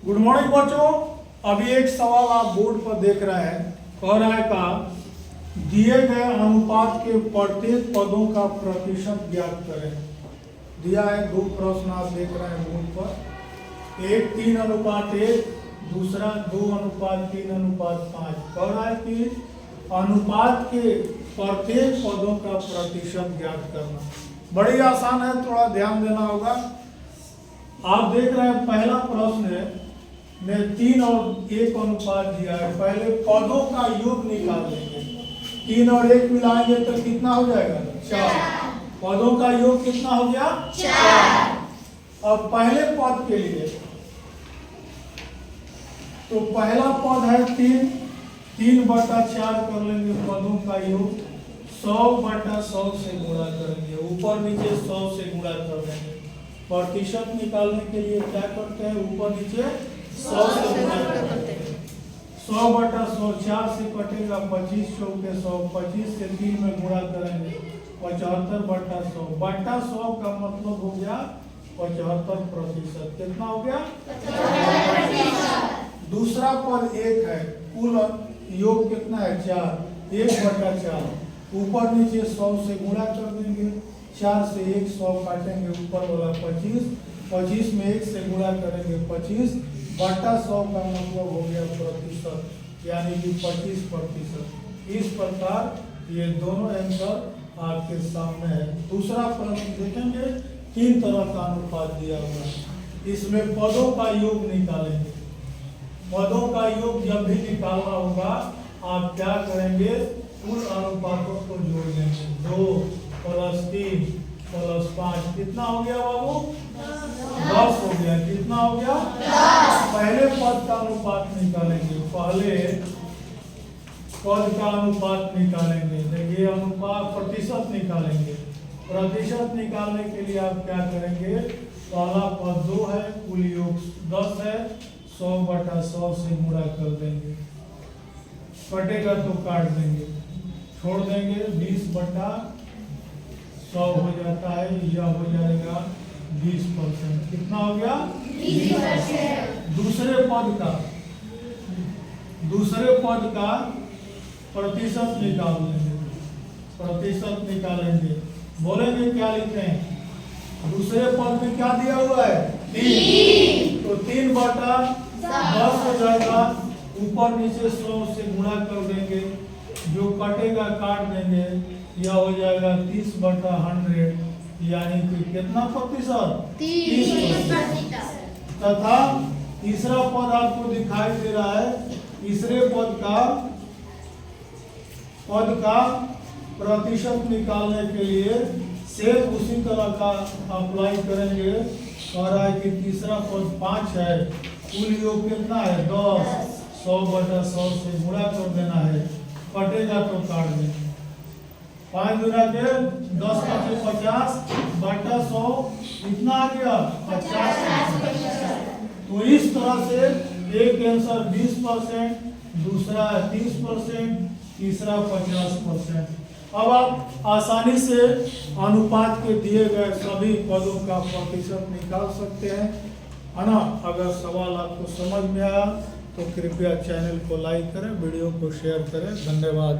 Good morning बच्चों। अभी एक सवाल आप बोर्ड पर देख रहे हैं। कह रहा है का दिए गए अनुपात के प्रत्येक पदों का प्रतिशत ज्ञात करें। दिया है दो प्रश्न आप देख रहे हैं बोर्ड पर। एक 3:1, दूसरा 2:3:5। कह रहा है कि अनुपात के प्रत्येक पदों का प्रतिशत ज्ञात करना। बड़ी आसान है, थोड़ा ध्यान देना होगा। आप देख रहे हैं पहला प्रश्न में 3 और 1 अनुपात दिया है। पहले पदों का योग निकाल लेंगे। 3 और 1 मिलाएंगे तो कितना हो जाएगा? 4। पदों का योग कितना हो गया? 4। अब पहले पद के लिए तो पहला पद है 3/4 कर लेंगे। पदों का योग 100/100 से गुणा करेंगे। ऊपर नीचे 100 से गुणा कर देंगे। प्रतिशत निकालने के लिए क्या करते हैं? ऊपर नीचे 100 से गुणा करते हैं। 100/100 4 से कटेगा 25 चौके 100। 25 से 3 में गुणा करेंगे 75/100। बटा 100 का मतलब हो गया 75%। कितना हो गया? 75%। दूसरा पद 1 है। कुल योग कितना है? 4। 1/4 ऊपर नीचे 100 से गुणा कर देंगे। 4 से 1 100 काटेंगे। ऊपर वाला 25। 25 में 1 से गुणा करेंगे 25 बटा 100 का मतलब हो गया प्रतिशत, यानी कि 25%। इस प्रकार ये दोनों आंसर आपके सामने है। दूसरा प्रश्न देखेंगे। 3 तरह का अनुपात दिया हुआ है। इसमें पदों का योग निकालेंगे। पदों का योग जब भी निकालना होगा आप क्या करेंगे? कुल अनुपातों को जोड़ लेंगे। 2 + 3 + 5 कितना हो गया बाबू? 10 हो गया। कितना हो गया? 10। पहले पद का अनुपात निकालेंगे। पहले पद का अनुपात निकालेंगे। देखिए अनुपात प्रतिशत निकालेंगे। प्रतिशत निकालने के लिए आप क्या करेंगे? पहला पद 2 है, कुल योग 10 है। 100/100 से गुणा कर देंगे। कटेगा तो काट देंगे, छोड़ देंगे। 20/100 हो जाता है। यह हो जाएगा 20%। कितना हो गया? 20%। दूसरे पद का प्रतिशत निकाल लेंगे। प्रतिशत निकालेंगे। बोलेंगे क्या लिखते हैं? दूसरे पद में क्या दिया हुआ है? 3। तो 3/10 हो जाएगा। ऊपर नीचे 100 से गुणा कर देंगे। जो कटेगा काट देंगे। यह हो जाएगा 30/100, यानी कि कितना प्रतिशत? 30%। तथा तीसरा पद आपको दिखाई दे रहा है। तीसरे पद का प्रतिशत निकालने के लिए सेम उसी तरह का अप्लाई करेंगे। कह रहा है कि तीसरा पद 5 है। कुल योग कितना है? 10। 100/100 से गुणा कर देना है। कटेगा तो काट देंगे। 5 गुना के 10 × 50 बटा 100 कितना आ गया? 50%। तो इस तरह से एक आंसर 20%, दूसरा 30%, तीसरा 50%। अब आप आसानी से अनुपात के दिए गए सभी पदों का प्रतिशत निकाल सकते हैं, है ना। अगर सवाल आपको समझ में आया तो कृपया चैनल को लाइक करें, वीडियो को शेयर करें। धन्यवाद।